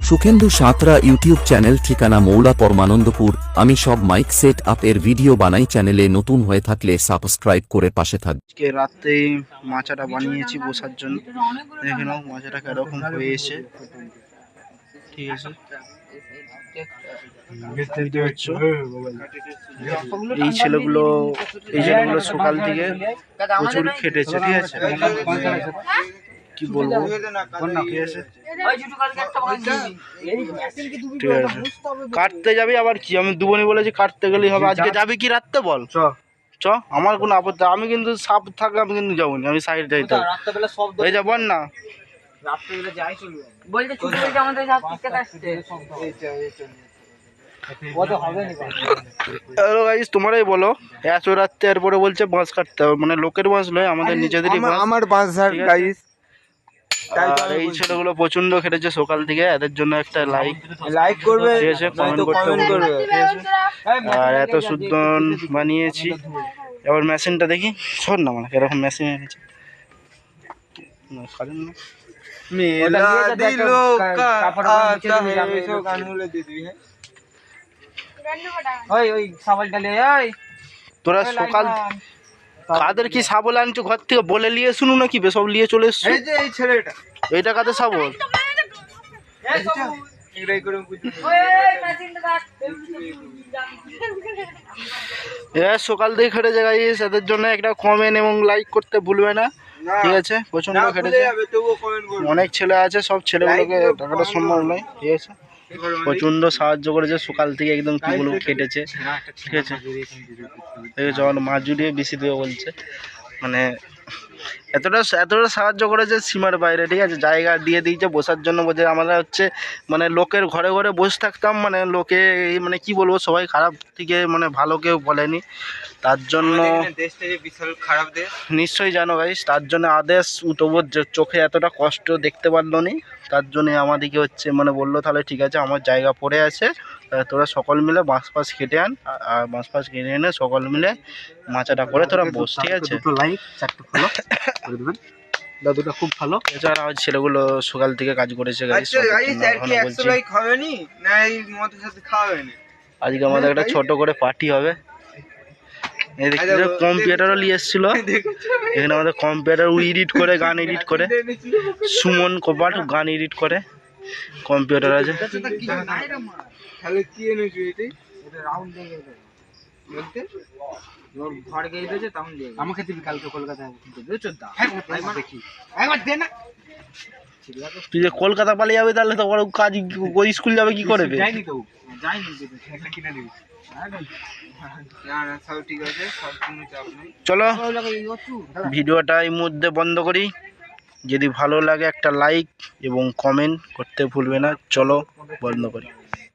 Sukhendu Santra YouTube channel, ঠিকানা মৌলা পরমানন্দপুর। আমি সব মাইক সেট আপ এর ভিডিও বানাই। চ্যানেলে নতুন হয়ে থাকলে সাবস্ক্রাইব করে পাশে থাকবে। আজকে রাতেই মাচাটা বানিয়েছি বসার জন্য। দেখে নাও মাচাটা কিরকম হয়েছে, ঠিক আছে। এই ছেলেগুলো সকাল থেকে প্রচুর খেটেছে, ঠিক আছে। কি বলবো, ঠিক আছে। ঠিক আছে, কাটতে যাবি আবার কি? আমি দুবনি বলেছি কাটতে গেলেই হবে। আজকে যাবি কি রাত্রে বল? চ, আমার কোনো আপত্তি। আমি কিন্তু সাপ থাকলে আমি কিন্তু যাবো না, আমি সাইড যাইতে এই যাব না। তোমারাই বলো, এত রাত্রে এরপরে বলছে বাঁশ কাটতে হবে, মানে লোকের বাঁশ নয়, আমাদের নিজেদেরই বাঁশ। আমার বাঁশ গাইস। আর এই ছেলেগুলো প্রচন্ড খেটেছে সকাল থেকে, এদের জন্য একটা লাইক করবে, ঠিক আছে, কমেন্ট করবে, ঠিক আছে। আর এত শুদ্ধ বানিয়েছি। এবার মেশিনটা দেখি, শোন না, মানে এরকম মেশিন এনেছে। মেলা দিল গানগুলো দিবি। তোরা সকাল কাদের কি শাবল আনছো ঘর থেকে বলে নিয়ে শুনু নাকি? সব নিয়ে চলে এসছো। এই ছেলেটা, এইটা কাদের শাবল? সকাল থেকে খেটেছে গাইস, এদের জন্য একটা কমেন্ট এবং লাইক করতে ভুলবে না, ঠিক আছে। প্রচন্ড খেটেছে, অনেক ছেলে আছে, সব ছেলেগুলোকে টাকাটা সম্ভব নয়, ঠিক আছে। প্রচন্ড সাহায্য করেছে সকাল থেকে, একদম কি বলবো খেটেছে, ঠিক আছে। যখন মাছ জুড়িয়ে বেশি দেবে বলছে, মানে এতটা সাহায্য করেছে সীমার বাইরে, ঠিক আছে। জায়গা দিয়ে দিয়েছে বসার জন্য, বলছে আমরা হচ্ছে মানে লোকের ঘরে ঘরে বসে থাকতাম, মানে লোকে মানে কি বলবো, সবাই খারাপ থেকে মানে ভালো কেউ বলেনি, তার জন্য বিশাল খারাপ দেশ নিশ্চয়ই জানো গাইস। তার জন্য আদেশ তবু চোখে এতটা কষ্ট দেখতে পারলো নি, তার জন্য আমাদেরকে হচ্ছে মানে বললো তাহলে ঠিক আছে, আমার জায়গা পড়ে আছে, তোরা সকল মিলে বাঁশ ফাঁস কেটে আন, আর বাঁশ ফাঁস কেটে এনে সকল মিলে মাচাটা করে তোরা বস, ঠিক আছে। দাদুটা খুব ভালো। এছাড়া আজ ছেলেগুলো সকাল থেকে কাজ করেছে গাইস। আজকে আমাদের একটা ছোট করে পার্টি হবে। কম্পিউটারও নিয়ে এসেছিল, এখানে আমাদের কম্পিউটার এডিট করে, গান এডিট করে, সুমন কোপাট গান এডিট করে, কম্পিউটার আছে। আমাকে দিবি কালকে কলকাতায়। তুই যে কলকাতা পালিয়ে যাবে তাহলে তো ওর কাজ, ওই স্কুল যাবে কি করে? যাইনি তো, যাইনি, একটা কিনে দিবি। চলো ভিডিওটা এই মধ্যে বন্ধ করি। যদি ভালো লাগে একটা লাইক এবং কমেন্ট করতে ভুলবে না। চলো বন্ধ করি।